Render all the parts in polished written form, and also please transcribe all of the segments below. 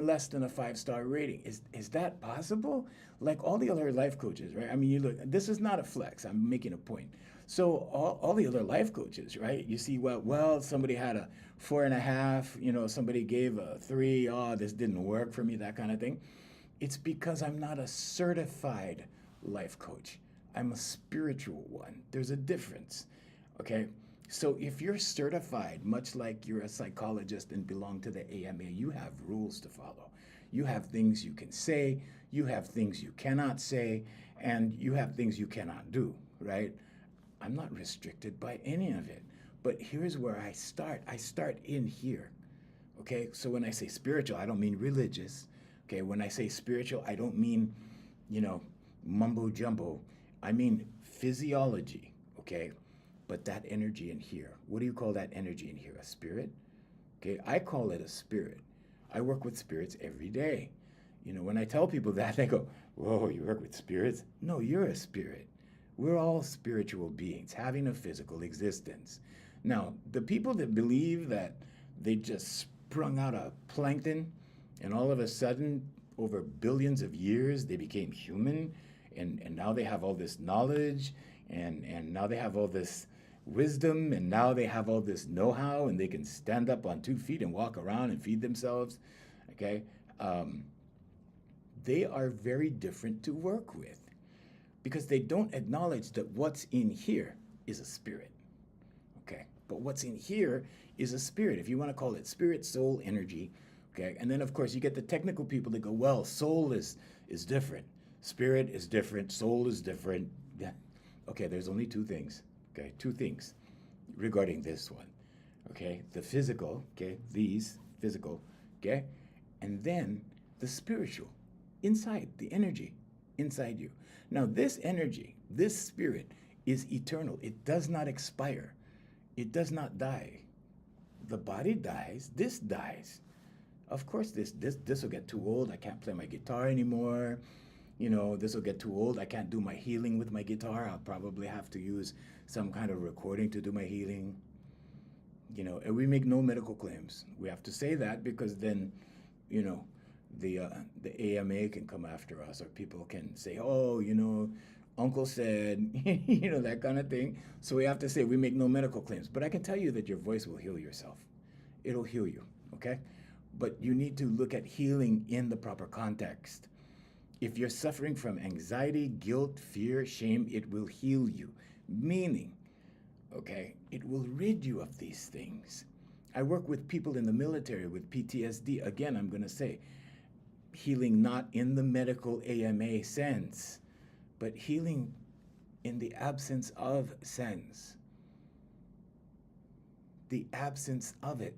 even less than a 5-star rating. Is that possible? Like all the other life coaches, right? I mean, you look, this is not a flex. I'm making a point. So all the other life coaches, right? You see, well, somebody had a 4.5, somebody gave a 3, oh, this didn't work for me, that kind of thing. It's because I'm not a certified life coach. I'm a spiritual one. There's a difference. Okay? So if you're certified, much like you're a psychologist and belong to the AMA, you have rules to follow. You have things you can say, you have things you cannot say, and you have things you cannot do, right? I'm not restricted by any of it. But here's where I start. I start in here. Okay? So when I say spiritual, I don't mean religious. Okay? When I say spiritual, I don't mean, you know, mumbo jumbo. I mean physiology. Okay? But that energy in here, what do you call that energy in here? A spirit? Okay? I call it a spirit. I work with spirits every day. When I tell people that, they go, whoa, you work with spirits? No, you're a spirit. We're all spiritual beings having a physical existence. Now, the people that believe that they just sprung out of plankton and all of a sudden, over billions of years, they became human and now they have all this knowledge and now they have all this wisdom and now they have all this know-how and they can stand up on 2 feet and walk around and feed themselves, okay? They are very different to work with because they don't acknowledge that what's in here is a spirit, okay? But what's in here is a spirit, if you want to call it spirit, soul, energy, okay? And then, of course, you get the technical people that go, well, soul is different, spirit is different, soul is different. Yeah. Okay, there's only two things, okay? Two things regarding this one, okay? The physical, okay? These, physical, okay? And then the spiritual, inside, the energy inside you. Now, this energy, this spirit is eternal. It does not expire. It does not die. The body dies. This dies. Of course, this will get too old. I can't play my guitar anymore. This will get too old. I can't do my healing with my guitar. I'll probably have to use some kind of recording to do my healing. And we make no medical claims. We have to say that because then, the AMA can come after us, or people can say, oh, Uncle said, that kind of thing. So we have to say we make no medical claims. But I can tell you that your voice will heal yourself. It'll heal you, okay? But you need to look at healing in the proper context. If you're suffering from anxiety, guilt, fear, shame, it will heal you. Meaning, okay, it will rid you of these things. I work with people in the military with PTSD. Again, I'm going to say, healing not in the medical AMA sense, but healing in the absence of sense. The absence of it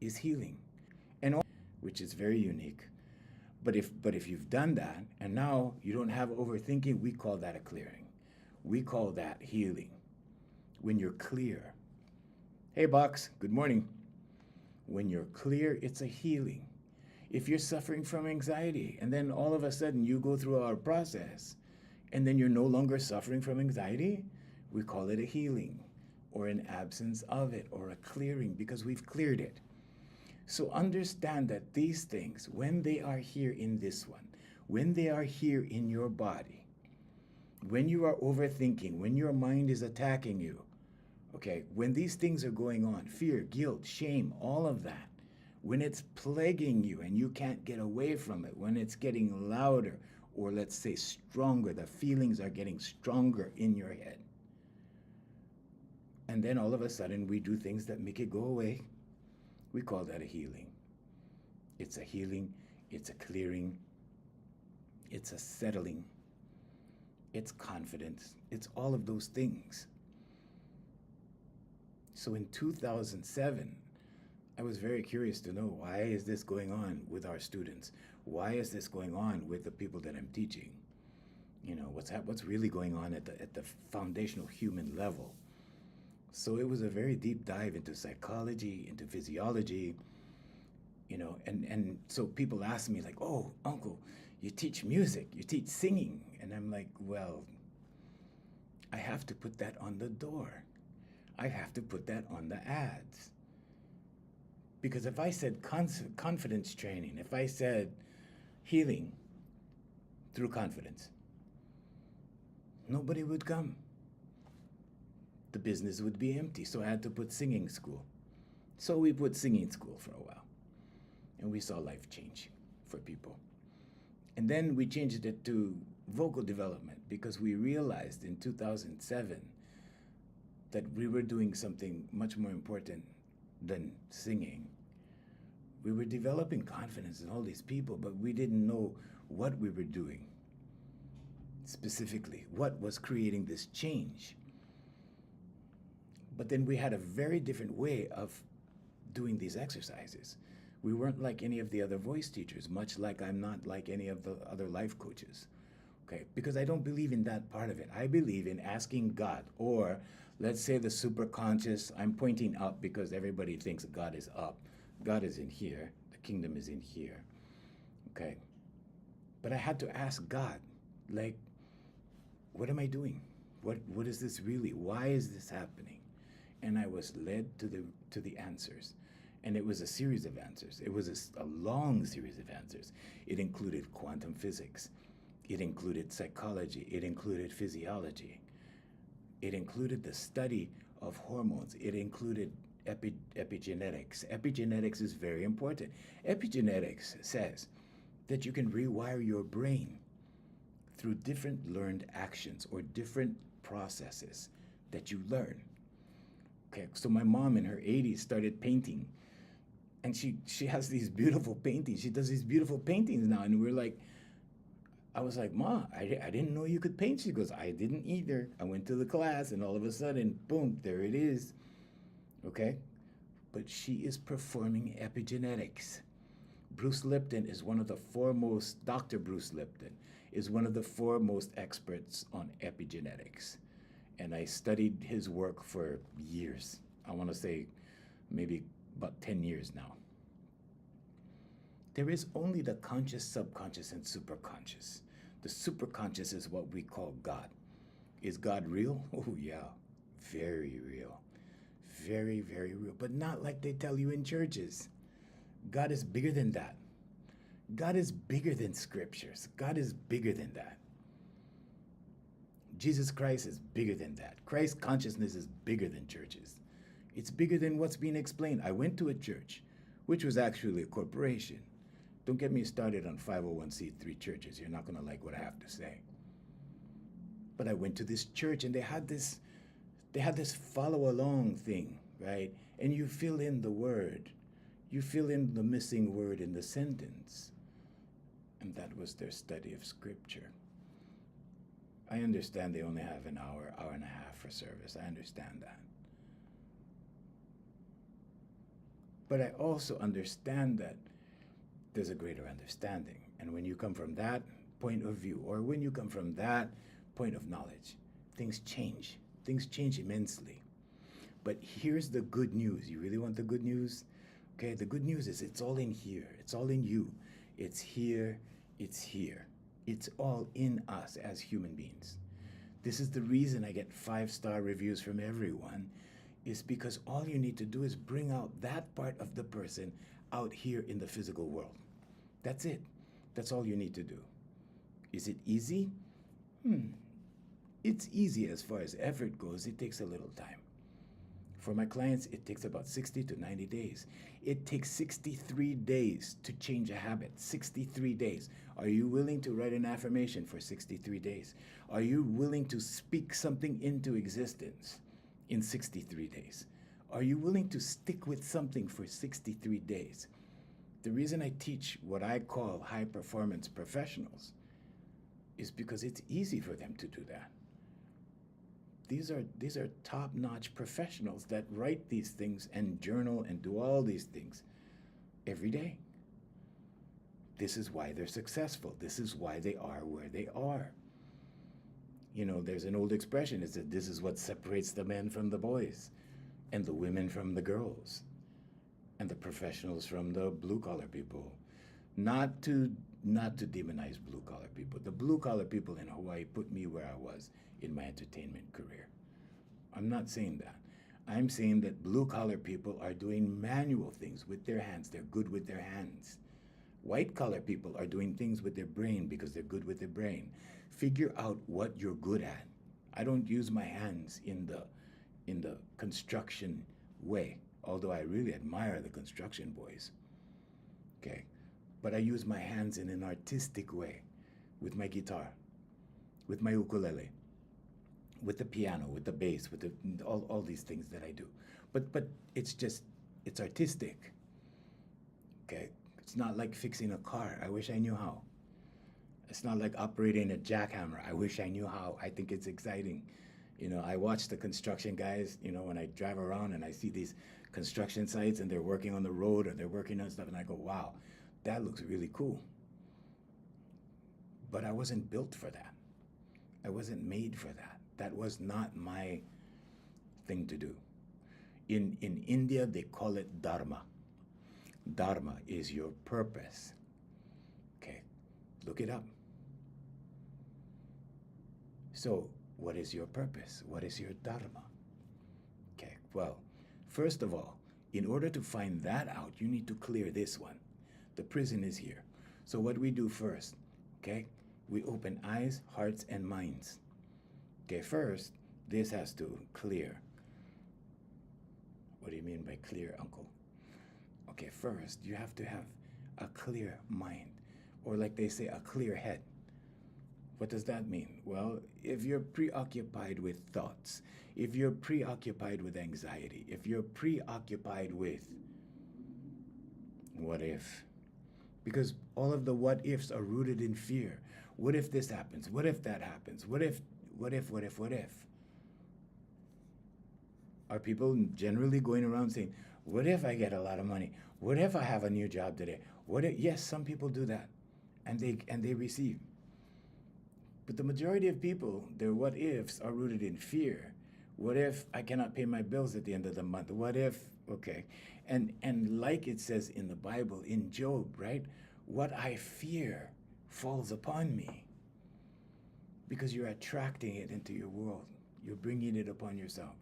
is healing, and which is very unique. But if you've done that and now you don't have overthinking, we call that a clearing. We call that healing. When you're clear. Hey, Box, good morning. When you're clear, it's a healing. If you're suffering from anxiety and then all of a sudden you go through our process and then you're no longer suffering from anxiety, we call it a healing or an absence of it or a clearing because we've cleared it. So understand that these things, when they are here in this one, when they are here in your body, when you are overthinking, when your mind is attacking you, okay, when these things are going on, fear, guilt, shame, all of that, when it's plaguing you and you can't get away from it, when it's getting louder, or let's say stronger, the feelings are getting stronger in your head. And then all of a sudden we do things that make it go away. We call that a healing. It's a healing, it's a clearing, it's a settling, it's confidence, it's all of those things. So in 2007, I was very curious to know, why is this going on with our students? Why is this going on with the people that I'm teaching? What's really going on at the foundational human level? So it was a very deep dive into psychology, into physiology, and so people ask me like, oh, Uncle, you teach music, you teach singing. And I'm like, well, I have to put that on the door. I have to put that on the ads. Because if I said confidence training, if I said healing through confidence, nobody would come. The business would be empty. So I had to put singing school. So we put singing school for a while. And we saw life change for people. And then we changed it to vocal development because we realized in 2007 that we were doing something much more important than singing. We were developing confidence in all these people, but we didn't know what we were doing specifically, what was creating this change. But then we had a very different way of doing these exercises. We weren't like any of the other voice teachers, much like I'm not like any of the other life coaches. Okay, because I don't believe in that part of it. I believe in asking God, or let's say the superconscious. I'm pointing up because everybody thinks God is up. God is in here. The kingdom is in here. Okay. But I had to ask God, like, what am I doing? What is this really? Why is this happening? And I was led to the answers. And it was a series of answers. It was a long series of answers. It included quantum physics. It included psychology. It included physiology. It included the study of hormones. It included epigenetics. Epigenetics is very important. Epigenetics says that you can rewire your brain through different learned actions or different processes that you learn. Okay, so my mom in her 80s started painting, and she has these beautiful paintings. She does these beautiful paintings now, and I was like, Ma, I didn't know you could paint. She goes, I didn't either. I went to the class, and all of a sudden, boom, there it is. Okay? But she is performing epigenetics. Bruce Lipton is one of the foremost, Dr. Bruce Lipton is one of the foremost experts on epigenetics. And I studied his work for years. I want to say maybe about 10 years now. There is only the conscious, subconscious, and superconscious. The superconscious is what we call God. Is God real? Oh, yeah. Very real. Very, very real. But not like they tell you in churches. God is bigger than that. God is bigger than scriptures. God is bigger than that. Jesus Christ is bigger than that. Christ consciousness is bigger than churches. It's bigger than what's being explained. I went to a church, which was actually a corporation. Don't get me started on 501c3 churches. You're not going to like what I have to say. But I went to this church, and they had this follow along thing, right? And you fill in the word. You fill in the missing word in the sentence. And that was their study of scripture. I understand they only have an hour, hour and a half for service. I understand that. But I also understand that there's a greater understanding. And when you come from that point of view, or when you come from that point of knowledge, things change. Things change immensely. But here's the good news. You really want the good news? Okay, the good news is it's all in here. It's all in you. It's here. It's here. It's all in us as human beings. This is the reason I get 5-star reviews from everyone, is because all you need to do is bring out that part of the person out here in the physical world. That's it. That's all you need to do. Is it easy? It's easy as far as effort goes. It takes a little time. For my clients, it takes about 60 to 90 days. It takes 63 days to change a habit. 63 days. Are you willing to write an affirmation for 63 days? Are you willing to speak something into existence in 63 days? Are you willing to stick with something for 63 days? The reason I teach what I call high performance professionals is because it's easy for them to do that. These are top-notch professionals that write these things and journal and do all these things every day. This is why they're successful. This is why they are where they are. You know, there's an old expression. It's that this is what separates the men from the boys, and the women from the girls, and the professionals from the blue-collar people. Not to demonize blue-collar people. The blue-collar people in Hawaii put me where I was in my entertainment career. I'm not saying that. I'm saying that blue collar people are doing manual things with their hands. They're good with their hands. White collar people are doing things with their brain because they're good with their brain. Figure out what you're good at. I don't use my hands in the construction way, although I really admire the construction boys. Okay? But I use my hands in an artistic way with my guitar, with my ukulele, with the piano, with the bass, with all these things that I do. But it's artistic. Okay? It's not like fixing a car. I wish I knew how. It's not like operating a jackhammer. I wish I knew how. I think it's exciting. I watch the construction guys, when I drive around and I see these construction sites and they're working on the road or they're working on stuff, and I go, wow, that looks really cool. But I wasn't built for that. I wasn't made for that. That was not my thing to do. In India, they call it dharma. Dharma is your purpose. Okay, look it up. So, what is your purpose? What is your dharma? Okay, well, first of all, in order to find that out, you need to clear this one. The prison is here. So what we do first, okay, we open eyes, hearts, and minds. Okay, first, this has to clear. What do you mean by clear, uncle? Okay, first, you have to have a clear mind, or like they say, a clear head. What does that mean? Well, if you're preoccupied with thoughts, if you're preoccupied with anxiety, if you're preoccupied with what if, because all of the what ifs are rooted in fear. What if this happens? What if that happens? What if? Are people generally going around saying, what if I get a lot of money? What if I have a new job today? What if? Yes, some people do that, and they receive. But the majority of people, their what ifs are rooted in fear. What if I cannot pay my bills at the end of the month? What if? Okay, and like it says in the Bible, in Job, right? What I fear falls upon me, because you're attracting it into your world. You're bringing it upon yourself.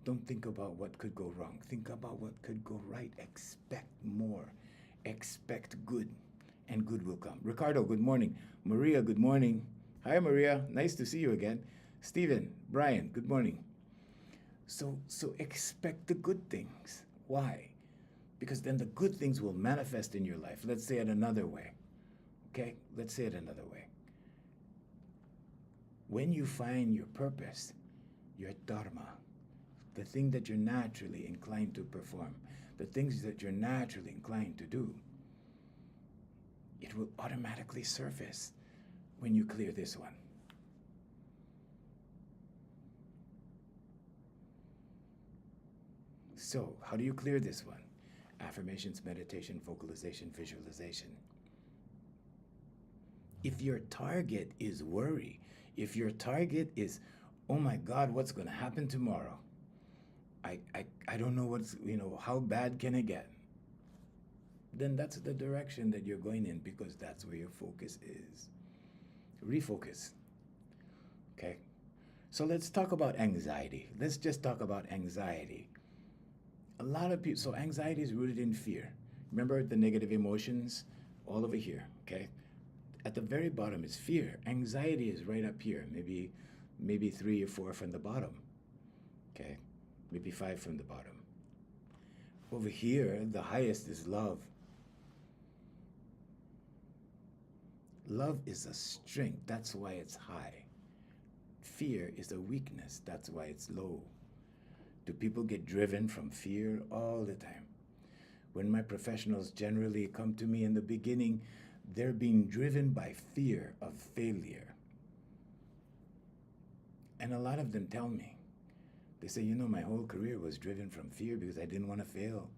Don't think about what could go wrong. Think about what could go right. Expect more. Expect good, and good will come. Ricardo, good morning. Maria, good morning. Hi, Maria. Nice to see you again. Stephen, Brian, good morning. So expect the good things. Why? Because then the good things will manifest in your life. Let's say it another way. Okay? Let's say it another way. When you find your purpose, your dharma, the thing that you're naturally inclined to perform, the things that you're naturally inclined to do, it will automatically surface when you clear this one. So, how do you clear this one? Affirmations, meditation, vocalization, visualization. If your target is worry, if your target is, oh my God, what's going to happen tomorrow? I don't know how bad can it get? Then that's the direction that you're going in, because that's where your focus is. Refocus. Okay? So let's talk about anxiety. Let's just talk about anxiety. A lot of people, so anxiety is rooted in fear. Remember the negative emotions? All over here, okay? At the very bottom is fear. Anxiety is right up here, maybe 3 or 4 from the bottom, okay? Maybe 5 from the bottom. Over here, the highest is love. Love is a strength, that's why it's high. Fear is a weakness, that's why it's low. Do people get driven from fear? All the time. When my professionals generally come to me in the beginning, they're being driven by fear of failure. And a lot of them tell me, they say, my whole career was driven from fear because I didn't want to fail.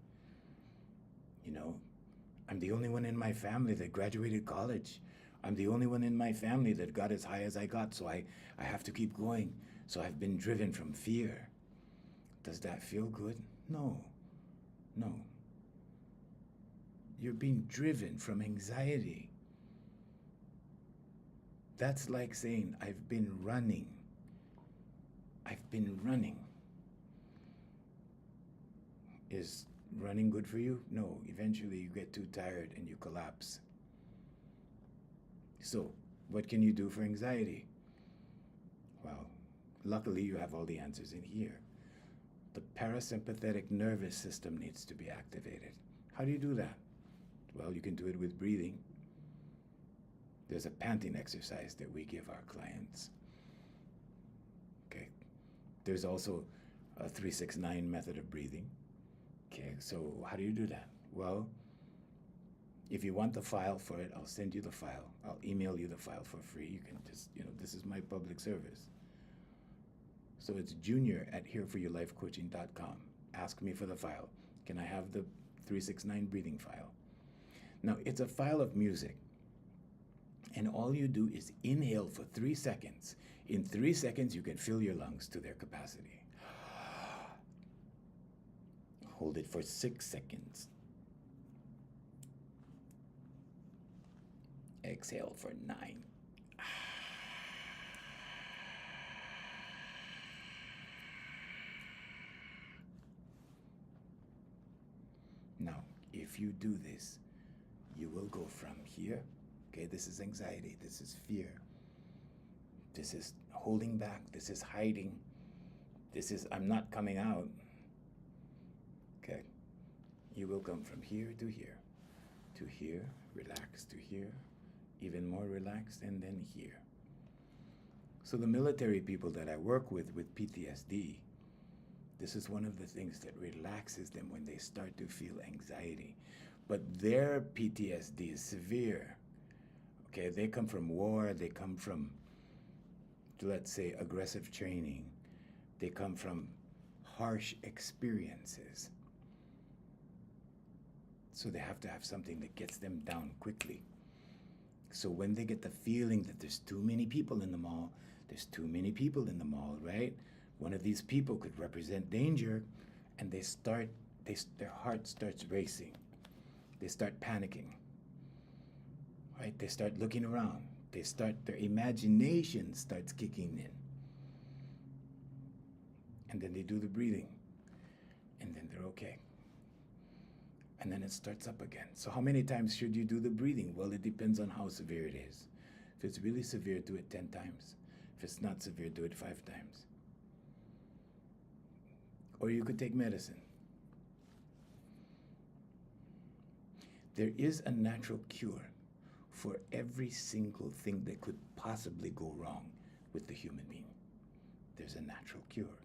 I'm the only one in my family that graduated college. I'm the only one in my family that got as high as I got, so I have to keep going. So I've been driven from fear. Does that feel good? No. You're being driven from anxiety. That's like saying, I've been running. Is running good for you? No. Eventually you get too tired and you collapse. So, what can you do for anxiety? Well, luckily you have all the answers in here. The parasympathetic nervous system needs to be activated. How do you do that? Well, you can do it with breathing. There's a panting exercise that we give our clients. Okay. There's also a 369 method of breathing. Okay, so how do you do that? Well, if you want the file for it, I'll send you the file. I'll email you the file for free. You can just, this is my public service. So it's junior@hereforyourlifecoaching.com. Ask me for the file. Can I have the 369 breathing file? Now, it's a file of music. And all you do is inhale for 3 seconds. In 3 seconds, you can fill your lungs to their capacity. Hold it for 6 seconds. Exhale for 9. Now, if you do this, you will go from here. Okay, this is anxiety, this is fear, this is holding back, this is hiding, this is I'm not coming out. Okay, you will come from here, to here, relax to here, even more relaxed, and then here. So the military people that I work with PTSD, this is one of the things that relaxes them when they start to feel anxiety. But their PTSD is severe. Okay, they come from war, they come from, let's say, aggressive training. They come from harsh experiences. So they have to have something that gets them down quickly. So when they get the feeling that there's too many people in the mall, right? One of these people could represent danger, and their heart starts racing. They start panicking, right? They start looking around. Their imagination starts kicking in. And then they do the breathing, and then they're okay. And then it starts up again. So how many times should you do the breathing? Well, it depends on how severe it is. If it's really severe, do it 10 times. If it's not severe, do it 5 times. Or you could take medicine. There is a natural cure for every single thing that could possibly go wrong with the human being. There's a natural cure.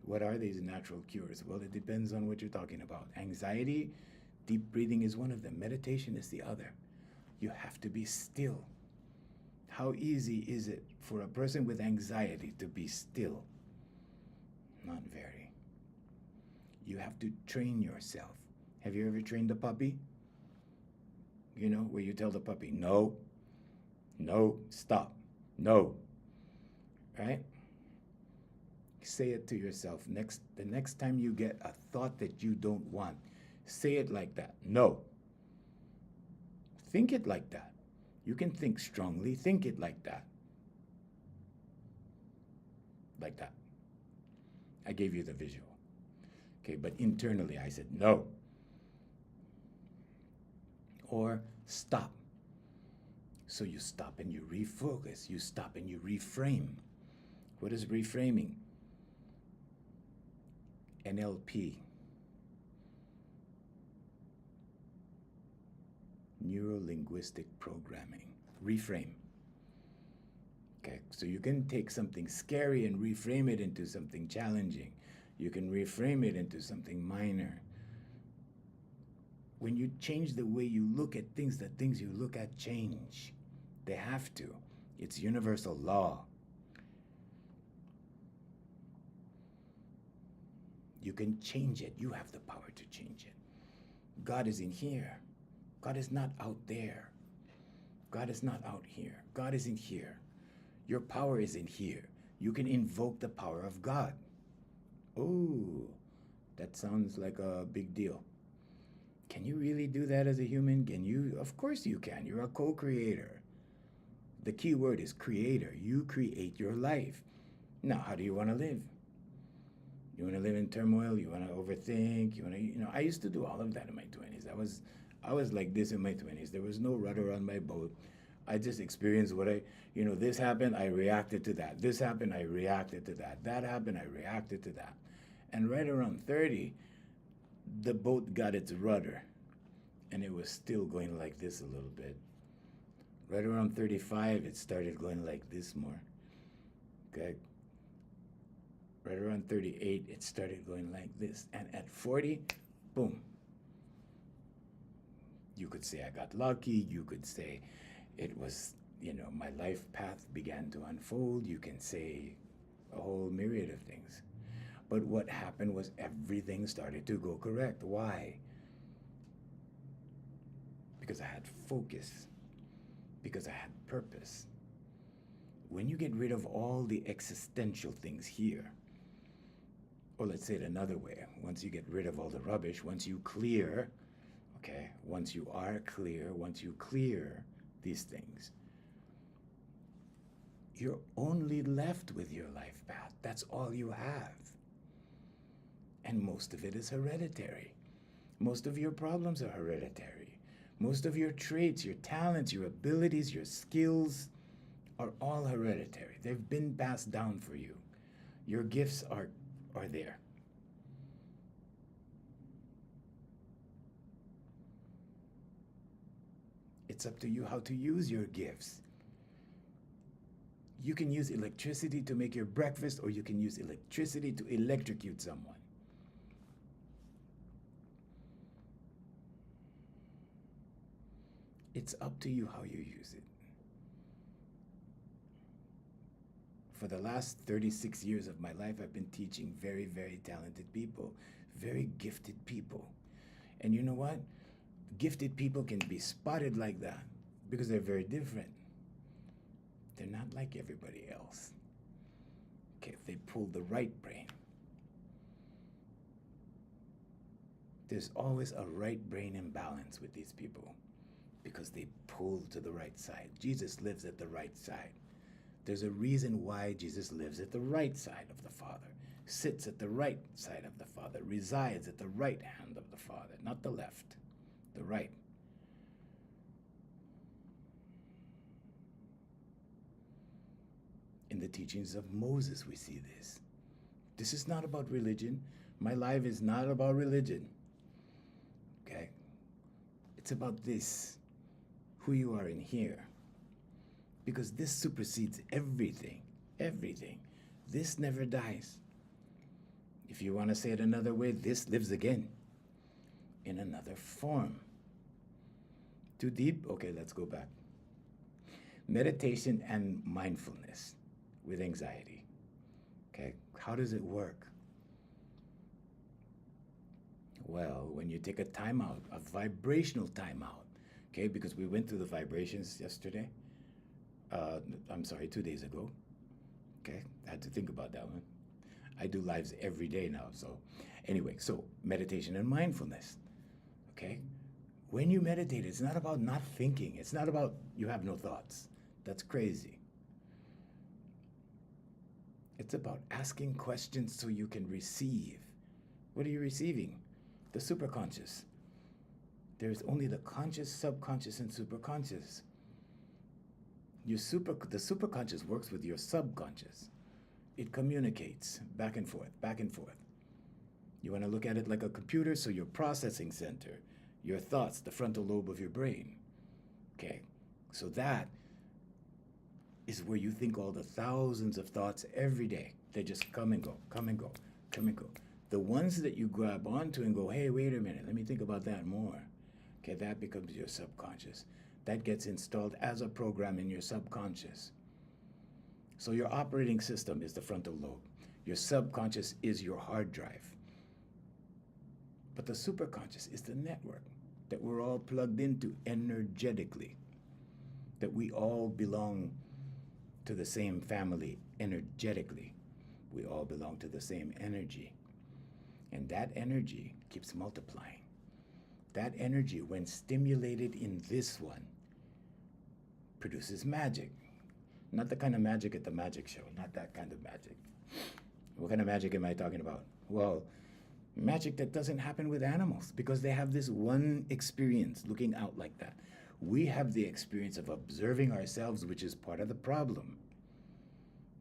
What are these natural cures? Well, it depends on what you're talking about. Anxiety, deep breathing is one of them. Meditation is the other. You have to be still. How easy is it for a person with anxiety to be still? Not very. You have to train yourself. Have you ever trained a puppy? You know, where you tell the puppy, no, stop, no, right? Say it to yourself. The next time you get a thought that you don't want, say it like that. No. Think it like that. You can think strongly. Think it like that. Like that. I gave you the visual. Okay, but internally I said no. Or stop. So you stop and you refocus. You stop and you reframe. What is reframing? NLP. Neuro-linguistic programming. Reframe. Okay, so you can take something scary and reframe it into something challenging. You can reframe it into something minor. When you change the way you look at things, the things you look at change. They have to. It's universal law. You can change it. You have the power to change it. God is in here. God is not out there. God is not out here. God is in here. Your power is in here. You can invoke the power of God. Oh, that sounds like a big deal. Can you really do that as a human? Can you? Of course you can. You're a co-creator. The key word is creator. You create your life. Now, how do you want to live? You want to live in turmoil. You want to overthink. You want to, I used to do all of that in my 20s. I was like this in my 20s. There was no rudder on my boat. I just experienced this happened, I reacted to that. This happened, I reacted to that. That happened, I reacted to that. And right around 30, the boat got its rudder, and it was still going like this a little bit. Right around 35, it started going like this more. Okay? Right around 38, it started going like this. And at 40, boom. You could say I got lucky. You could say it was, my life path began to unfold. You can say a whole myriad of things. But what happened was everything started to go correct. Why? Because I had focus. Because I had purpose. When you get rid of all the existential things here, or let's say it another way, once you get rid of all the rubbish, once you clear, once you are clear, once you clear these things, you're only left with your life path. That's all you have. And most of it is hereditary. Most of your problems are hereditary. Most of your traits, your talents, your abilities, your skills are all hereditary. They've been passed down for you. Your gifts are there. It's up to you how to use your gifts. You can use electricity to make your breakfast, or you can use electricity to electrocute someone. It's up to you how you use it. For the last 36 years of my life, I've been teaching very, very talented people, very gifted people. And you know what? Gifted people can be spotted like that because they're very different. They're not like everybody else. If they pull the right brain. There's always a right brain imbalance with these people because they pull to the right side. Jesus lives at the right side. There's a reason why Jesus lives at the right side of the Father, sits at the right side of the Father, resides at the right hand of the Father, not the left, the right. In the teachings of Moses, we see this. This is not about religion. My life is not about religion. Okay? It's about this, who you are in here. Because this supersedes everything. Everything. This never dies. If you want to say it another way, this lives again in another form. Too deep? Okay, let's go back. Meditation and mindfulness with anxiety. Okay, how does it work? Well, when you take a timeout, a vibrational timeout, okay, because we went through the vibrations yesterday. 2 days ago. Okay, I had to think about that one. I do lives every day now. So anyway, so meditation and mindfulness. Okay, when you meditate, it's not about not thinking. It's not about you have no thoughts. That's crazy. It's about asking questions so you can receive. What are you receiving? The superconscious. There's only the conscious, subconscious, and superconscious. The superconscious works with your subconscious. It communicates back and forth, back and forth. You want to look at it like a computer, so your processing center, your thoughts, the frontal lobe of your brain. Okay, so that is where you think all the thousands of thoughts every day. They just come and go, come and go, come and go. The ones that you grab onto and go, hey, wait a minute, let me think about that more. Okay, that becomes your subconscious. That gets installed as a program in your subconscious. So your operating system is the frontal lobe. Your subconscious is your hard drive. But the superconscious is the network that we're all plugged into energetically. That we all belong to the same family energetically. We all belong to the same energy. And that energy keeps multiplying. That energy, when stimulated in this one, produces magic. Not the kind of magic at the magic show, not that kind of magic. What kind of magic am I talking about? Well, magic that doesn't happen with animals because they have this one experience looking out like that. We have the experience of observing ourselves, which is part of the problem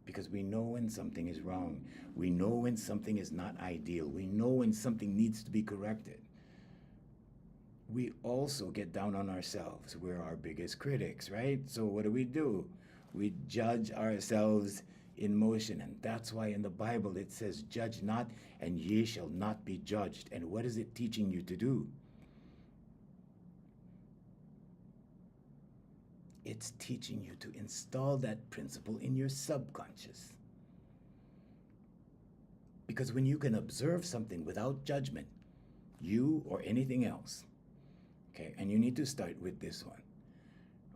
because we know when something is wrong. We know when something is not ideal. We know when something needs to be corrected. We also get down on ourselves. We're our biggest critics, right? So what do? We judge ourselves in motion. And that's why in the Bible it says, judge not, and ye shall not be judged. And what is it teaching you to do? It's teaching you to install that principle in your subconscious. Because when you can observe something without judgment, you or anything else, okay, and you need to start with this one.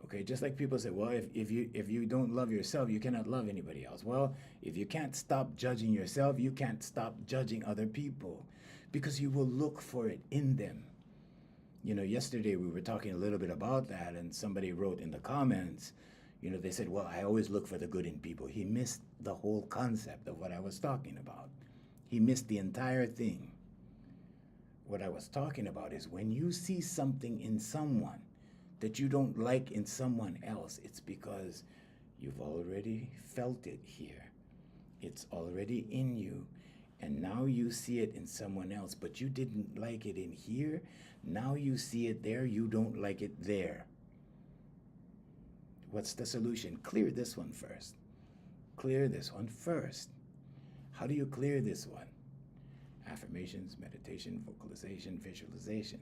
Okay, just like people say, well, if you don't love yourself, you cannot love anybody else. Well, if you can't stop judging yourself, you can't stop judging other people because you will look for it in them. You know, yesterday we were talking a little bit about that, and somebody wrote in the comments, you know, they said, well, I always look for the good in people. He missed the whole concept of what I was talking about. He missed the entire thing. What I was talking about is when you see something in someone that you don't like in someone else, it's because you've already felt it here. It's already in you. And now you see it in someone else, but you didn't like it in here. Now you see it there, you don't like it there. What's the solution? Clear this one first. Clear this one first. How do you clear this one? Affirmations, meditation, vocalization, visualization.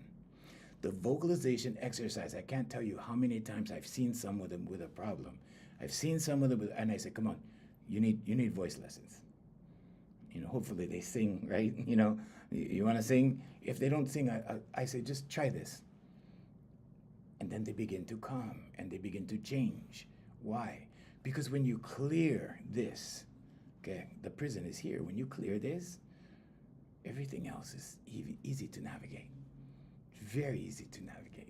The vocalization exercise, I can't tell you how many times I've seen someone with a problem. I've seen someone and I say, come on, you need voice lessons. You know, hopefully they sing, right? You know, you want to sing? If they don't sing, I say, just try this. And then they begin to calm and they begin to change. Why? Because when you clear this, okay, the prison is here. When you clear this, everything else is easy to navigate. Very easy to navigate.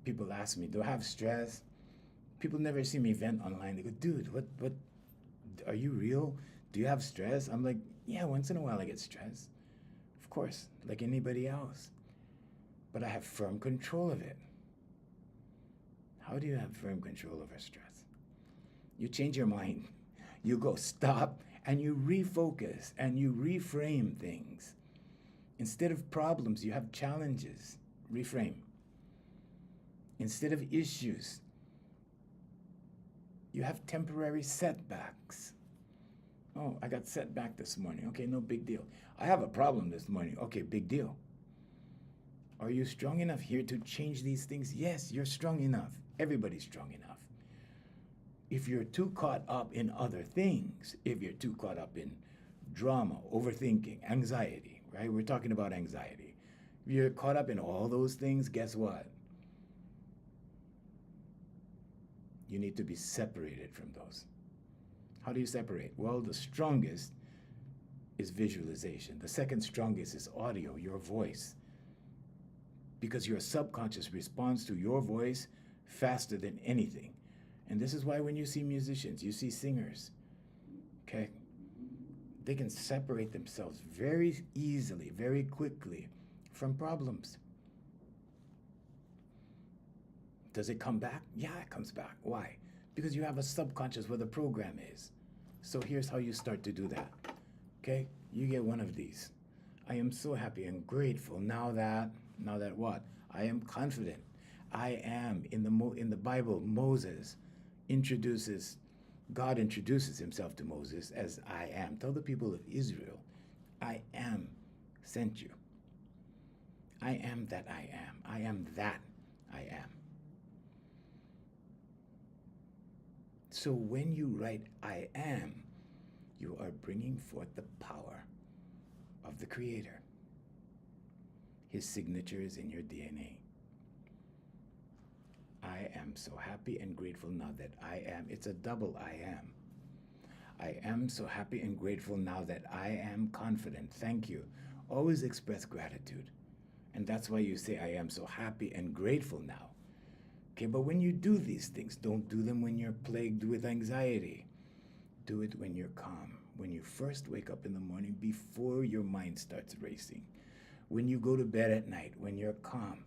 People ask me, do I have stress? People never see me vent online. They go, dude, what, are you real? Do you have stress? I'm like, yeah, once in a while I get stressed. Of course, like anybody else. But I have firm control of it. How do you have firm control over stress? You change your mind. You go stop and you refocus and you reframe things. Instead of problems, you have challenges. Reframe. Instead of issues, you have temporary setbacks. Oh, I got set back this morning. Okay, no big deal. I have a problem this morning. Okay, big deal. Are you strong enough here to change these things? Yes, you're strong enough. Everybody's strong enough. If you're too caught up in other things, if you're too caught up in drama, overthinking, anxiety, right? We're talking about anxiety. If you're caught up in all those things, guess what? You need to be separated from those. How do you separate? Well, the strongest is visualization. The second strongest is audio, your voice. Because your subconscious responds to your voice faster than anything. And this is why when you see musicians, you see singers, okay? They can separate themselves very easily, very quickly from problems. Does it come back? Yeah, it comes back. Why? Because you have a subconscious where the program is. So here's how you start to do that. Okay? You get one of these. I am so happy and grateful now that what? I am confident. I am in the Bible, God introduces himself to Moses as I am. Tell the people of Israel, I am sent you. I am that I am. I am that I am. So when you write I am, you are bringing forth the power of the Creator. His signature is in your DNA. I am so happy and grateful now that I am. It's a double I am. I am so happy and grateful now that I am confident. Thank you. Always express gratitude. And that's why you say, I am so happy and grateful now. Okay, but when you do these things, don't do them when you're plagued with anxiety. Do it when you're calm, when you first wake up in the morning, before your mind starts racing. When you go to bed at night, when you're calm.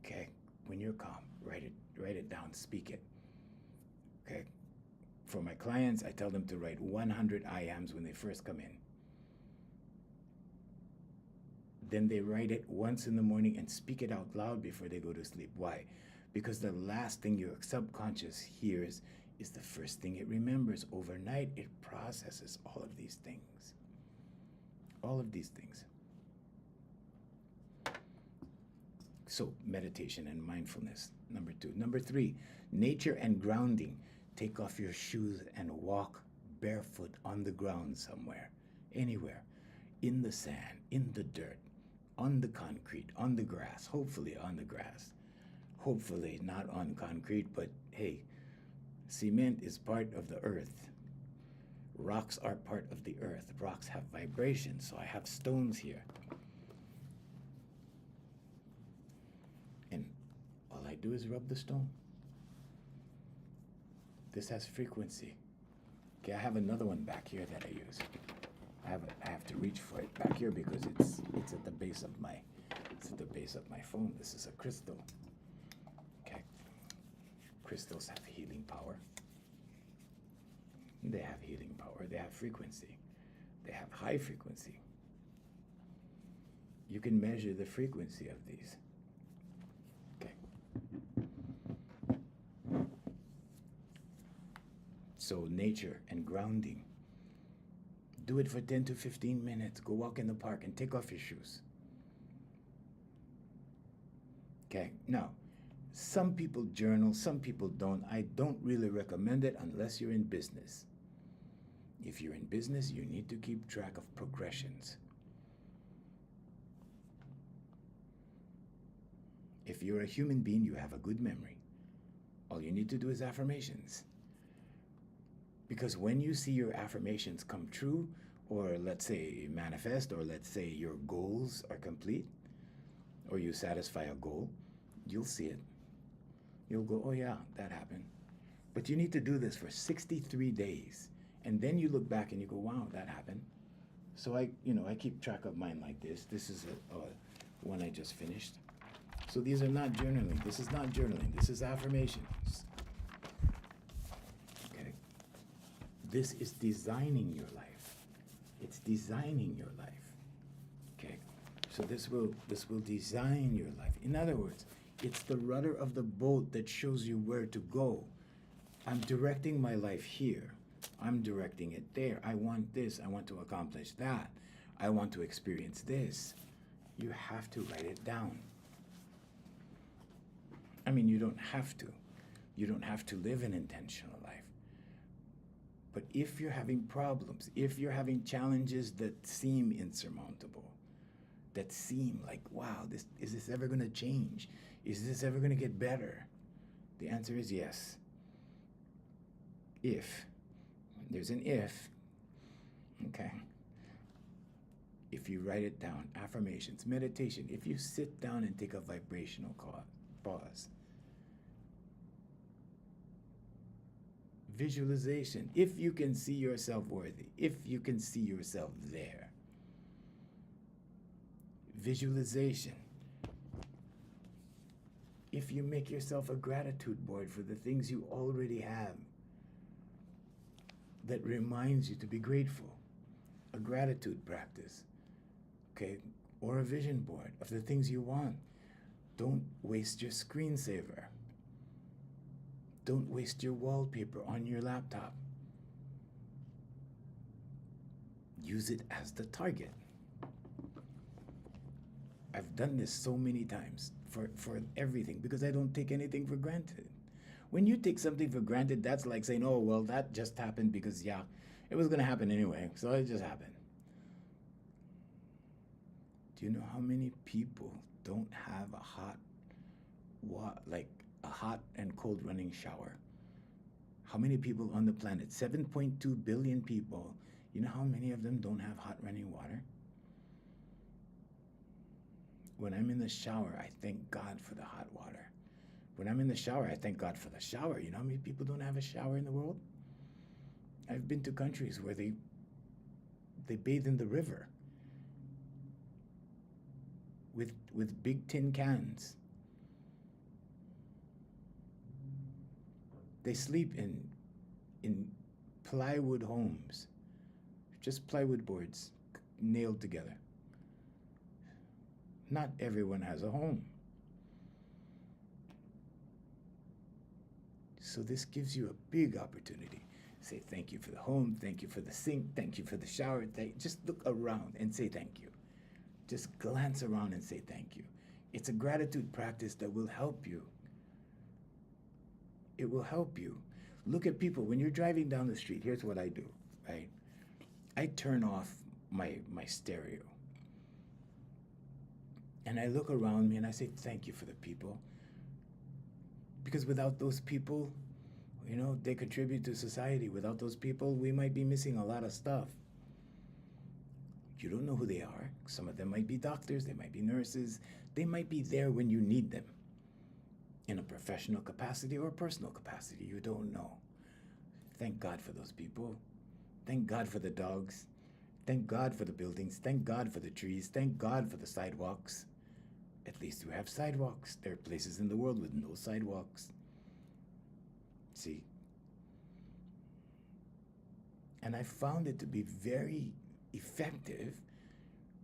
Okay? When you're calm, write it down, speak it. Okay? For my clients, I tell them to write 100 I ams when they first come in. Then they write it once in the morning and speak it out loud before they go to sleep. Why? Because the last thing your subconscious hears is the first thing it remembers. Overnight, it processes all of these things. All of these things. So, meditation and mindfulness, number 2. Number 3, nature and grounding. Take off your shoes and walk barefoot on the ground somewhere, anywhere, in the sand, in the dirt, on the concrete, on the grass, hopefully on the grass. Hopefully not on concrete, but hey, cement is part of the earth. Rocks are part of the earth. Rocks have vibration, so I have stones here. And all I do is rub the stone. This has frequency. Okay, I have another one back here that I use. I have to reach for it back here because it's at the base of my phone. This is a crystal. Okay. Crystals have healing power. They have healing power. They have frequency. They have high frequency. You can measure the frequency of these. Okay. So nature and grounding. Do it for 10 to 15 minutes. Go walk in the park and take off your shoes. Okay, now, some people journal, some people don't. I don't really recommend it unless you're in business. If you're in business, you need to keep track of progressions. If you're a human being, you have a good memory. All you need to do is affirmations. Because when you see your affirmations come true, or let's say manifest, or let's say your goals are complete, or you satisfy a goal, you'll see it. You'll go, oh yeah, that happened. But you need to do this for 63 days. And then you look back and you go, wow, that happened. So I keep track of mine like this. This is one I just finished. So these are not journaling. This is not journaling. This is affirmations. Okay. This is designing your life. It's designing your life. Okay. So this will design your life. In other words, it's the rudder of the boat that shows you where to go. I'm directing my life here. I'm directing it there. I want this. I want to accomplish that. I want to experience this. You have to write it down. I mean, you don't have to. You don't have to live an intentional life. But if you're having problems, if you're having challenges that seem insurmountable, that seem like, wow, is this ever going to change? Is this ever going to get better? The answer is yes. If. There's an if. Okay. If you write it down, affirmations, meditation, if you sit down and take a vibrational pause. Visualization, if you can see yourself worthy, if you can see yourself there. Visualization. If you make yourself a gratitude board for the things you already have that reminds you to be grateful, a gratitude practice, okay, or a vision board of the things you want. Don't waste your screensaver. Don't waste your wallpaper on your laptop. Use it as the target. I've done this so many times for everything because I don't take anything for granted. When you take something for granted, that's like saying, oh, well, that just happened because, yeah, it was going to happen anyway, so it just happened. Do you know how many people don't have a hot and cold running shower? How many people on the planet? 7.2 billion people. You know how many of them don't have hot running water? When I'm in the shower, I thank God for the hot water. When I'm in the shower, I thank God for the shower. You know how many people don't have a shower in the world? I've been to countries where they They bathe in the river with big tin cans. They sleep in plywood homes, just plywood boards nailed together. Not everyone has a home. So this gives you a big opportunity. Say thank you for the home, thank you for the sink, thank you for the shower. Just look around and say thank you. Just glance around and say thank you. It's a gratitude practice that will help you. It will help you. Look at people. When you're driving down the street, here's what I do, right? I turn off my stereo. And I look around me and I say thank you for the people. Because without those people, you know, they contribute to society. Without those people, we might be missing a lot of stuff. You don't know who they are. Some of them might be doctors, they might be nurses. They might be there when you need them. In a professional capacity or a personal capacity, you don't know. Thank God for those people. Thank God for the dogs. Thank God for the buildings. Thank God for the trees. Thank God for the sidewalks. At least we have sidewalks. There are places in the world with no sidewalks. See? And I found it to be very effective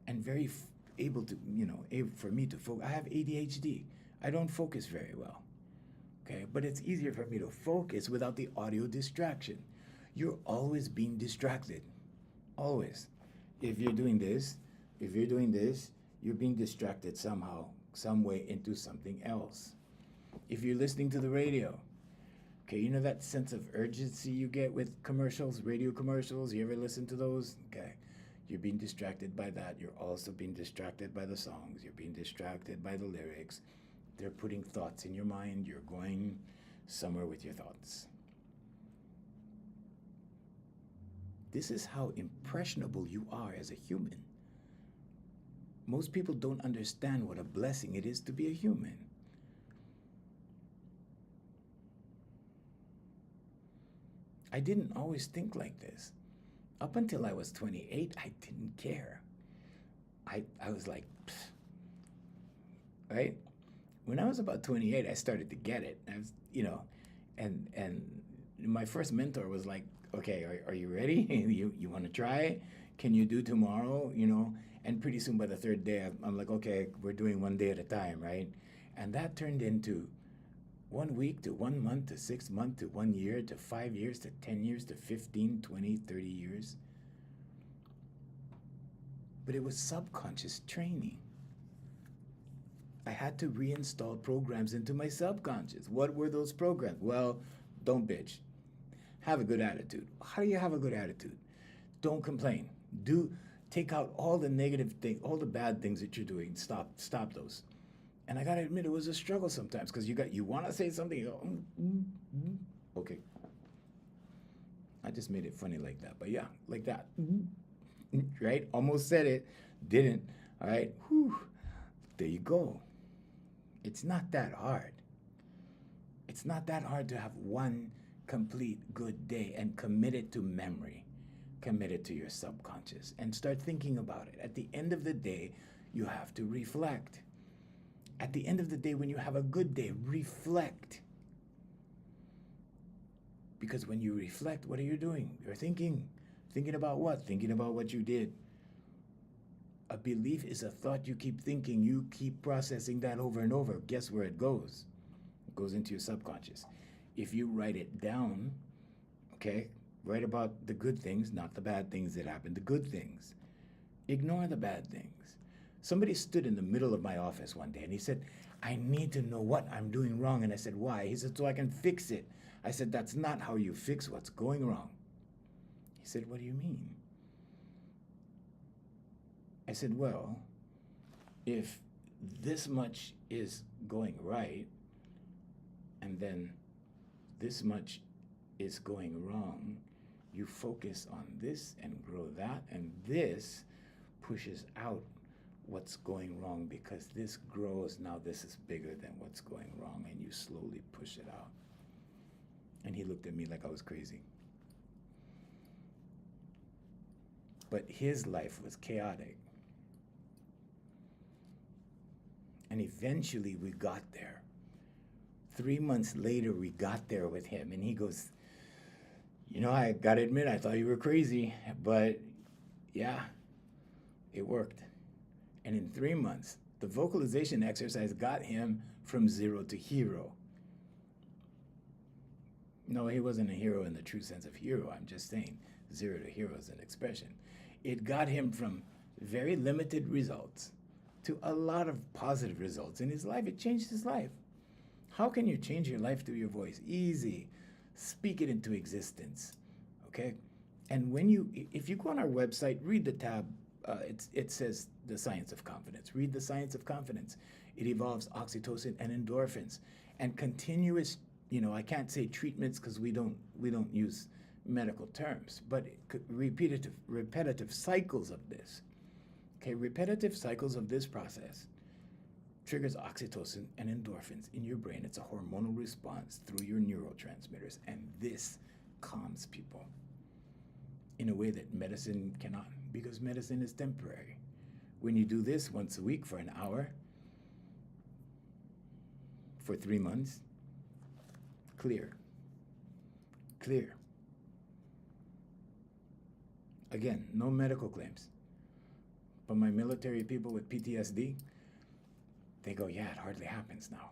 and very able to, for me to focus. I have ADHD. I don't focus very well. Okay? But it's easier for me to focus without the audio distraction. You're always being distracted. Always. If you're doing this, you're being distracted somehow, some way into something else. If you're listening to the radio, okay, you know that sense of urgency you get with commercials, radio commercials? You ever listen to those? Okay. You're being distracted by that. You're also being distracted by the songs. You're being distracted by the lyrics. They're putting thoughts in your mind. You're going somewhere with your thoughts. This is how impressionable you are as a human. Most people don't understand what a blessing it is to be a human. I didn't always think like this. Up until I was 28, I didn't care. I was like, pfft. Right? When I was about 28, I started to get it. I was, and my first mentor was like, okay, are you ready? you want to try? Can you do tomorrow? And pretty soon by the third day, I'm like, okay, we're doing one day at a time, right? And that turned into 1 week to 1 month to 6 months to 1 year to 5 years to 10 years to 15, 20, 30 years. But it was subconscious training. I had to reinstall programs into my subconscious. What were those programs? Well, don't bitch. Have a good attitude. How do you have a good attitude? Don't complain. Take out all the negative things, all the bad things that you're doing. Stop those. And I gotta admit, it was a struggle sometimes because you want to say something, you go, okay. I just made it funny like that, but yeah, like that, right? Almost said it, didn't. All right, whew. There you go. It's not that hard. It's not that hard to have one complete good day and commit it to memory, commit it to your subconscious, and start thinking about it. At the end of the day, you have to reflect. At the end of the day, when you have a good day, reflect. Because when you reflect, what are you doing? You're thinking. Thinking about what? Thinking about what you did. A belief is a thought you keep thinking. You keep processing that over and over. Guess where it goes? It goes into your subconscious. If you write it down, okay, write about the good things, not the bad things that happen, the good things. Ignore the bad things. Somebody stood in the middle of my office one day and he said, I need to know what I'm doing wrong. And I said, why? He said, so I can fix it. I said, that's not how you fix what's going wrong. He said, what do you mean? I said, well, if this much is going right, and then this much is going wrong, you focus on this and grow that, and this pushes out what's going wrong because this grows, now this is bigger than what's going wrong, and you slowly push it out. And he looked at me like I was crazy. but his life was chaotic. And eventually we got there. 3 months later, we got there with him, and he goes, you know, I gotta admit, I thought you were crazy, but yeah, it worked. And in 3 months, the vocalization exercise got him from 0 to hero. No, he wasn't a hero in the true sense of hero. I'm just saying 0 to hero is an expression. It got him from very limited results to a lot of positive results in his life. It changed his life. How can you change your life through your voice? Easy. Speak it into existence. Okay? And if you go on our website, read the tab. It says the science of confidence. Read the science of confidence. It involves oxytocin and endorphins and continuous. I can't say treatments because we don't use medical terms, but repetitive cycles of this. Okay, repetitive cycles of this process triggers oxytocin and endorphins in your brain. It's a hormonal response through your neurotransmitters, and this calms people in a way that medicine cannot, because medicine is temporary. When you do this once a week for an hour, for 3 months, clear. Again, no medical claims. But my military people with PTSD, they go, yeah, it hardly happens now.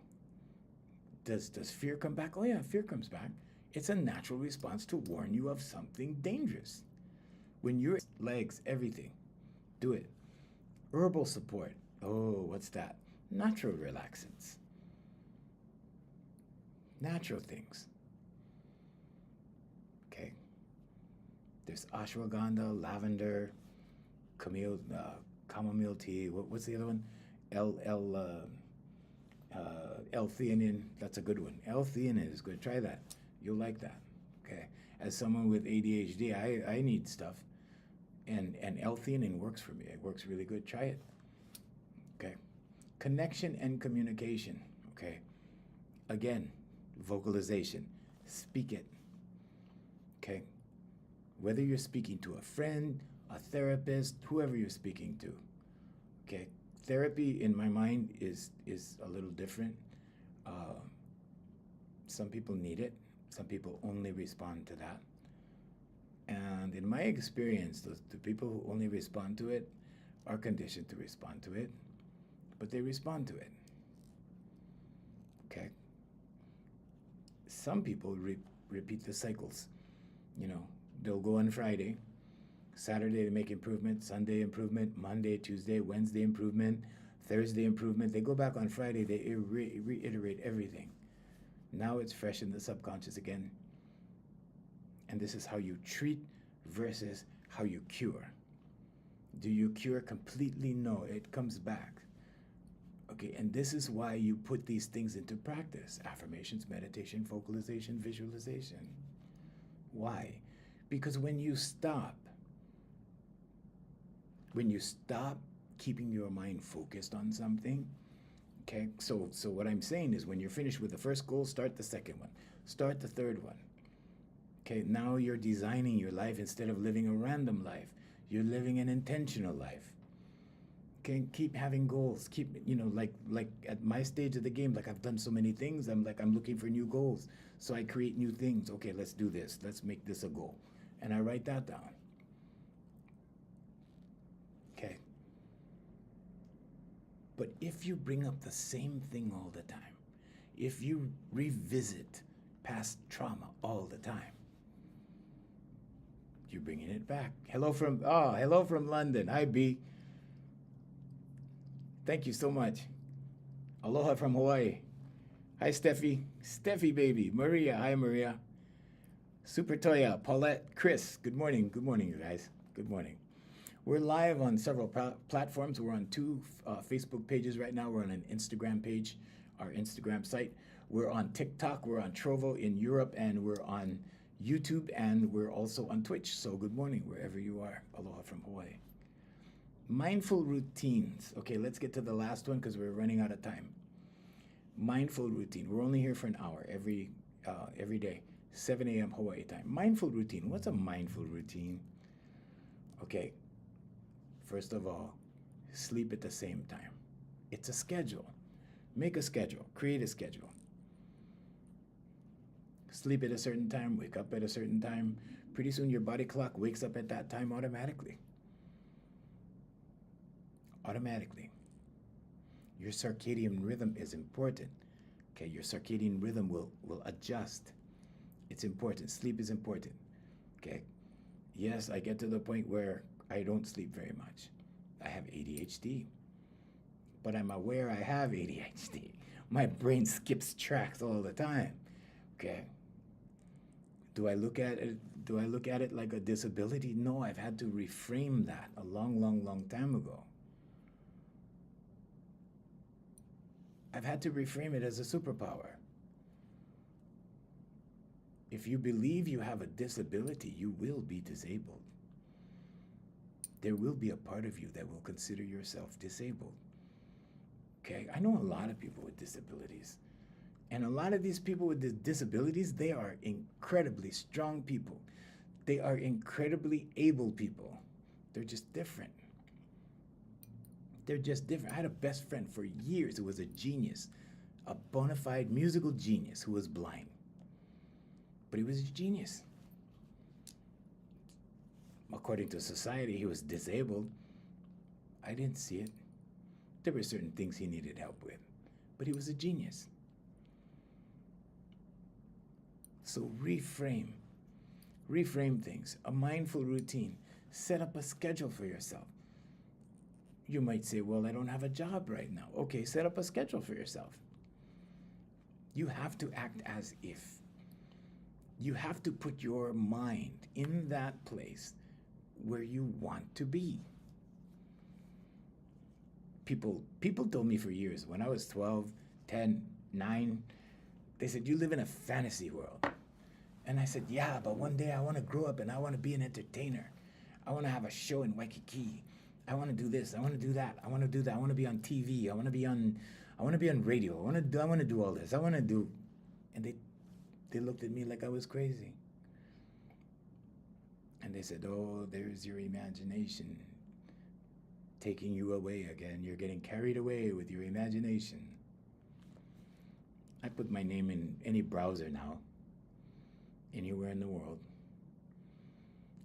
Does fear come back? Oh yeah, fear comes back. It's a natural response to warn you of something dangerous. When your legs, everything, do it. Herbal support. Oh, what's that? Natural relaxants. Natural things. Okay. There's ashwagandha, lavender, chamomile tea. What's the other one? L-theanine. That's a good one. L-theanine is good. Try that. You'll like that. Okay. As someone with ADHD, I need stuff, and L-theanine works for me. It works really good. Try it. Okay. Connection and communication. Okay. Again, vocalization. Speak it. Okay. Whether you're speaking to a friend, a therapist, whoever you're speaking to. Okay. Therapy, in my mind, is a little different. Some people need it. Some people only respond to that. And in my experience, the people who only respond to it are conditioned to respond to it, but they respond to it. Okay? Some people repeat the cycles. They'll go on Friday, Saturday they make improvement, Sunday improvement, Monday, Tuesday, Wednesday improvement, Thursday improvement. They go back on Friday, they reiterate everything. Now it's fresh in the subconscious again. And this is how you treat versus how you cure. Do you cure completely? No, it comes back. Okay, and this is why you put these things into practice. Affirmations, meditation, vocalization, visualization. Why? Because when you stop keeping your mind focused on something, okay, so what I'm saying is when you're finished with the first goal, start the second one, start the third one. Okay, now you're designing your life instead of living a random life. You're living an intentional life. Okay, keep having goals. Keep, like at my stage of the game, like I've done so many things, I'm looking for new goals. So I create new things. Okay, let's do this. Let's make this a goal. And I write that down. Okay. But if you bring up the same thing all the time, if you revisit past trauma all the time, you're bringing it back. Hello from London. Hi, B. Thank you so much. Aloha from Hawaii. Hi, Steffi. Steffi, baby. Maria. Hi, Maria. Super Toya, Paulette, Chris. Good morning. Good morning, you guys. Good morning. We're live on several platforms. We're on 2 Facebook pages right now. We're on an Instagram page, our Instagram site. We're on TikTok. We're on Trovo in Europe, and we're on YouTube, and we're also on Twitch. So good morning, wherever you are. Aloha from Hawaii. Mindful routines. Okay, let's get to the last one because we're running out of time. Mindful routine. We're only here for an hour every day, 7 a.m. Hawaii time. Mindful routine. What's a mindful routine? Okay, First of all, sleep at the same time. It's a schedule. Make a schedule, create a schedule. Sleep at a certain time, wake up at a certain time. Pretty soon your body clock wakes up at that time automatically. Automatically. Your circadian rhythm is important. Okay, your circadian rhythm will adjust. It's important. Sleep is important. Okay. Yes, I get to the point where I don't sleep very much. I have ADHD. But I'm aware I have ADHD. My brain skips tracks all the time. Okay. Do I look at it like a disability? No, I've had to reframe that a long time ago. I've had to reframe it as a superpower. If you believe you have a disability, you will be disabled. There will be a part of you that will consider yourself disabled. Okay, I know a lot of people with disabilities. And a lot of these people with disabilities, they are incredibly strong people. They are incredibly able people. They're just different. They're just different. I had a best friend for years who was a genius, a bona fide musical genius who was blind. But he was a genius. According to society, he was disabled. I didn't see it. There were certain things he needed help with, but he was a genius. So reframe things, a mindful routine, set up a schedule for yourself. You might say, well, I don't have a job right now. Okay, set up a schedule for yourself. You have to act as if. You have to put your mind in that place where you want to be. People told me for years, when I was 12, 10, 9, they said, you live in a fantasy world. And I said, yeah, but one day I want to grow up and I want to be an entertainer. I want to have a show in Waikiki. I want to do this. I want to do that. I want to do that. I want to be on TV. I want to be on radio. I want to do all this. And they looked at me like I was crazy. And they said, oh, there's your imagination taking you away again. You're getting carried away with your imagination. I put my name in any browser now, anywhere in the world.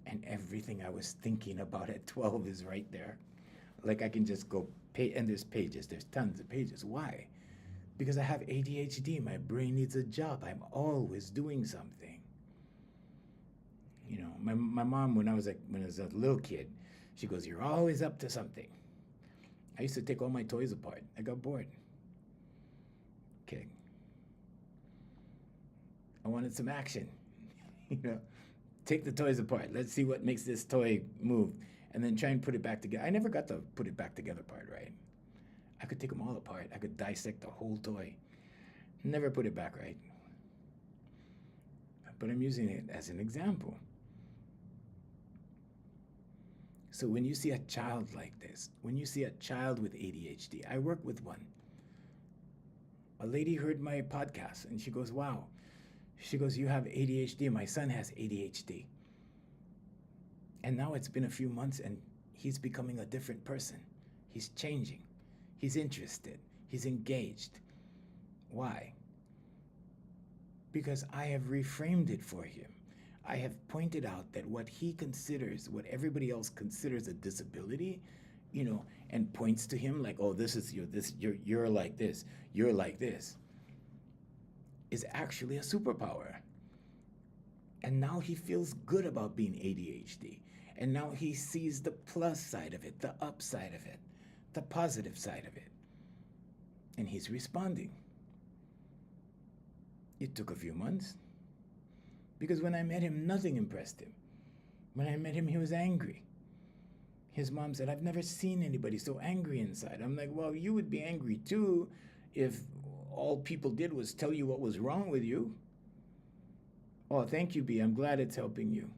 And everything I was thinking about at 12 is right there. Like I can just go pay, and there's pages, there's tons of pages. Why? Because I have ADHD, my brain needs a job. I'm always doing something. You know, my mom, when I was a little kid, she goes, you're always up to something. I used to take all my toys apart. I got bored. Okay. I wanted some action. You know, take the toys apart. Let's see what makes this toy move. And then try and put it back together. I never got the put it back together part right. I could take them all apart. I could dissect the whole toy. Never put it back right. But I'm using it as an example. So when you see a child like this, when you see a child with ADHD, I work with one. A lady heard my podcast and she goes, wow. She goes, you have ADHD. My son has ADHD. And now it's been a few months and he's becoming a different person. He's changing. He's interested. He's engaged. Why? Because I have reframed it for him. I have pointed out that what he considers, what everybody else considers a disability, you know, and points to him like, oh, you're like this, you're like this, is actually a superpower. And now he feels good about being ADHD. And now he sees the plus side of it, the upside of it, the positive side of it. And he's responding. It took a few months. Because when I met him, nothing impressed him. When I met him, he was angry. His mom said, I've never seen anybody so angry inside. I'm like, well, you would be angry too if all people did was tell you what was wrong with you. Oh, thank you, B. I'm glad it's helping you.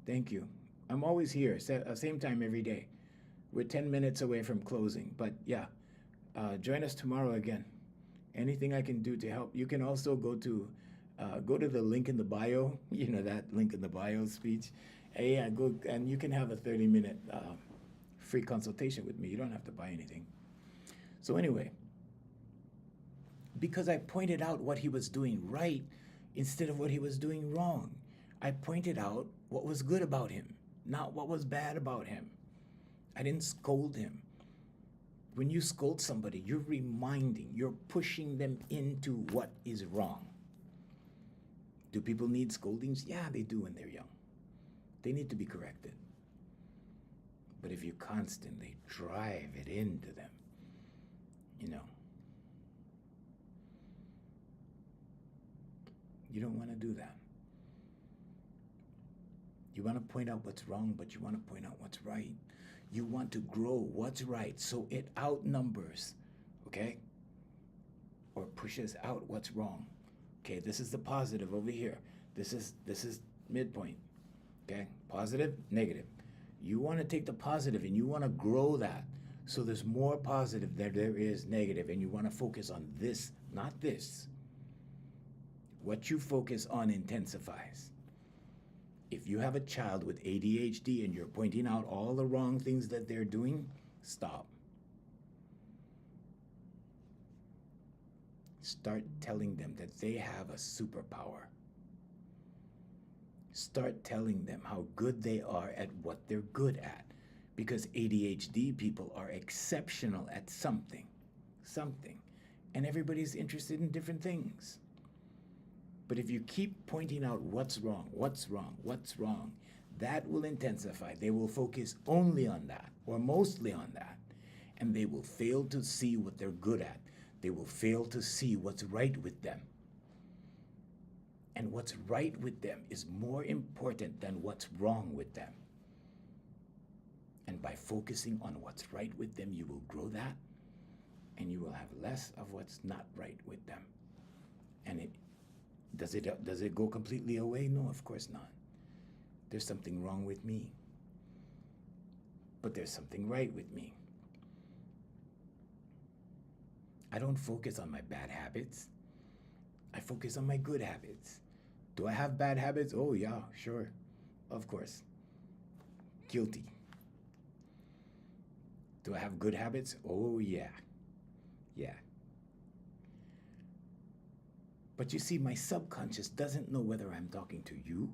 Thank you. I'm always here, same time every day. We're 10 minutes away from closing. But yeah, join us tomorrow again. Anything I can do to help. You can also go to the link in the bio, you know, that link in the bio speech. Hey, go and you can have a 30-minute free consultation with me. You don't have to buy anything. So anyway, because I pointed out what he was doing right instead of what he was doing wrong. I pointed out what was good about him, not what was bad about him. I didn't scold him. When you scold somebody, you're reminding, you're pushing them into what is wrong. Do people need scoldings? Yeah, they do when they're young. They need to be corrected. But if you constantly drive it into them, you don't want to do that. You want to point out what's wrong, but you want to point out what's right. You want to grow what's right so it outnumbers, okay? Or pushes out what's wrong. Okay, this is the positive over here. This is midpoint. Okay? Positive, negative. You want to take the positive and you want to grow that. So there's more positive than there is negative, and you want to focus on this, not this. What you focus on intensifies. If you have a child with ADHD and you're pointing out all the wrong things that they're doing, stop. Start telling them that they have a superpower. Start telling them how good they are at what they're good at. Because ADHD people are exceptional at something. And everybody's interested in different things. But if you keep pointing out what's wrong, that will intensify. They will focus only on that, or mostly on that. And they will fail to see what they're good at. They will fail to see what's right with them. And what's right with them is more important than what's wrong with them. And by focusing on what's right with them, you will grow that, and you will have less of what's not right with them. And does it go completely away? No, of course not. There's something wrong with me. But there's something right with me. I don't focus on my bad habits. I focus on my good habits. Do I have bad habits? Oh yeah, sure. Of course. Guilty. Do I have good habits? Oh yeah. Yeah. But you see, my subconscious doesn't know whether I'm talking to you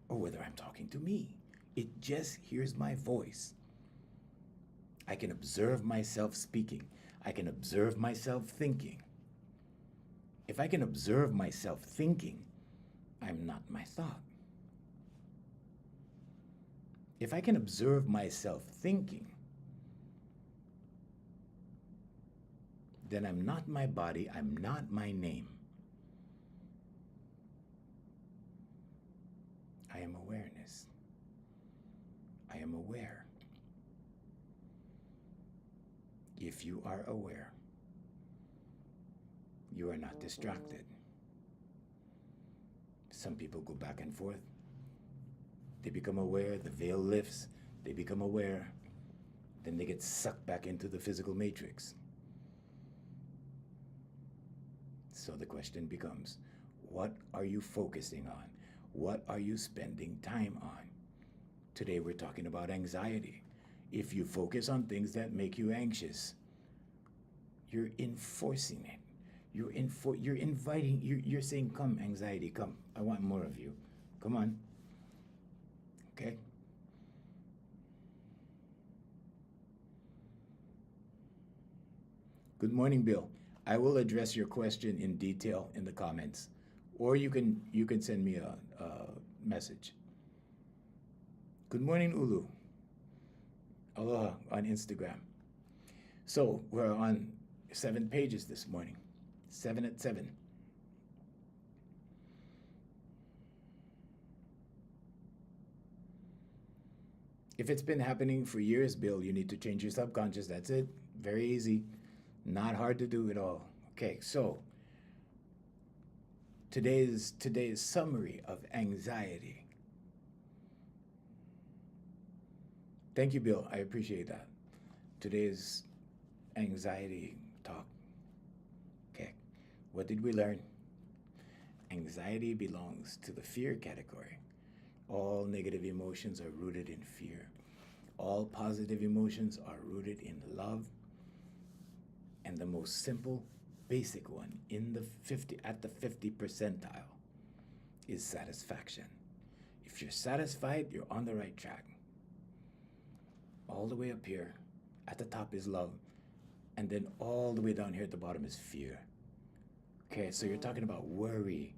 or whether I'm talking to me. It just hears my voice. I can observe myself speaking. I can observe myself thinking. If I can observe myself thinking, I'm not my thought. If I can observe myself thinking, then I'm not my body, I'm not my name. I am awareness. I am aware. If you are aware, you are not distracted. Some people go back and forth. They become aware, the veil lifts, they become aware, then they get sucked back into the physical matrix. So the question becomes, what are you focusing on? What are you spending time on? Today we're talking about anxiety. If you focus on things that make you anxious, you're enforcing it. You're inviting, you're saying, come, anxiety, come. I want more of you. Come on. Okay? Good morning, Bill. I will address your question in detail in the comments, or you can send me a message. Good morning, Ulu. Aloha on Instagram. So we're on 7 pages this morning. 7 at 7. If it's been happening for years, Bill, you need to change your subconscious. That's it. Very easy. Not hard to do at all. Okay, so today's summary of anxiety. Thank you, Bill. I appreciate that. Today's anxiety talk. Okay, what did we learn? Anxiety belongs to the fear category. All negative emotions are rooted in fear. All positive emotions are rooted in love, and the most simple, basic one in the 50 at the 50 percentile is satisfaction. If you're satisfied, you're on the right track. All the way up here, at the top is love, and then all the way down here at the bottom is fear. Okay, so you're talking about worry,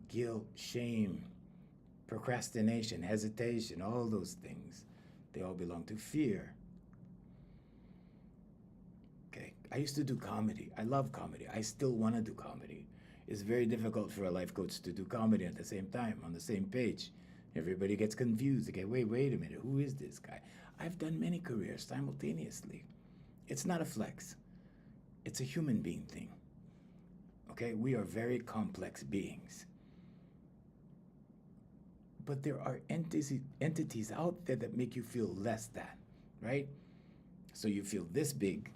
guilt, shame, procrastination, hesitation, all those things. They all belong to fear. Okay, I used to do comedy. I love comedy. I still want to do comedy. It's very difficult for a life coach to do comedy at the same time, on the same page. Everybody gets confused. Okay, wait a minute. Who is this guy? I've done many careers simultaneously. It's not a flex. It's a human being thing. Okay, we are very complex beings. But there are entities out there that make you feel less than, right? So you feel this big,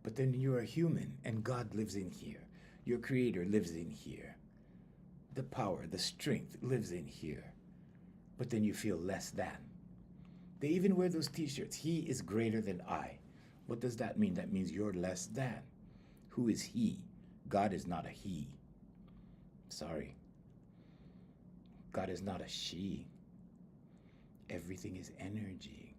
but then you're a human and God lives in here. Your creator lives in here. The power, the strength lives in here. But then you feel less than. They even wear those t-shirts. He is greater than I. What does that mean? That means you're less than. Who is he? God is not a he. Sorry. God is not a she. Everything is energy.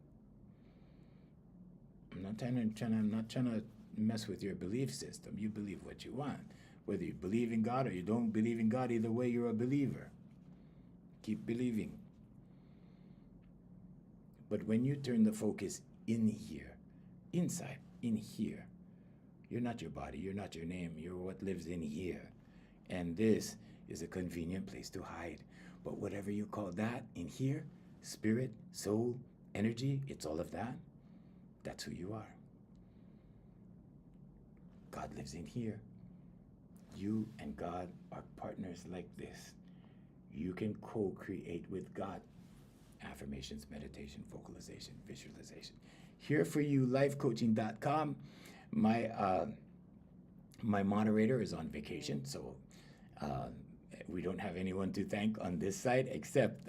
I'm not trying to mess with your belief system. You believe what you want. Whether you believe in God or you don't believe in God, either way, you're a believer. Keep believing. But when you turn the focus in here, inside, in here, you're not your body, you're not your name, you're what lives in here. And this is a convenient place to hide. But whatever you call that in here, spirit, soul, energy, it's all of that. That's who you are. God lives in here. You and God are partners like this. You can co-create with God. Affirmations, meditation, vocalization, visualization. Here for you, lifecoaching.com. My moderator is on vacation, so we don't have anyone to thank on this side except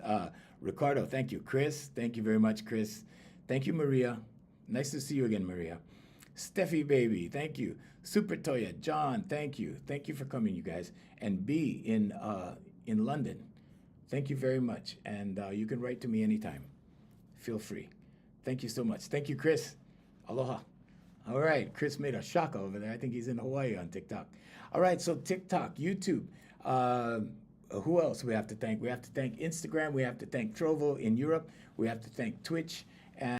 Ricardo. Thank you, Chris. Thank you very much, Chris. Thank you, Maria. Nice to see you again, Maria. Steffi Baby, thank you. Super Toya, John, thank you. Thank you for coming, you guys. And B in London, thank you very much. And you can write to me anytime. Feel free. Thank you so much. Thank you, Chris. Aloha. All right, Chris made a shaka over there. I think he's in Hawaii on TikTok. All right, so TikTok, YouTube. Who else we have to thank? We have to thank Instagram. We have to thank Trovo in Europe. We have to thank Twitch.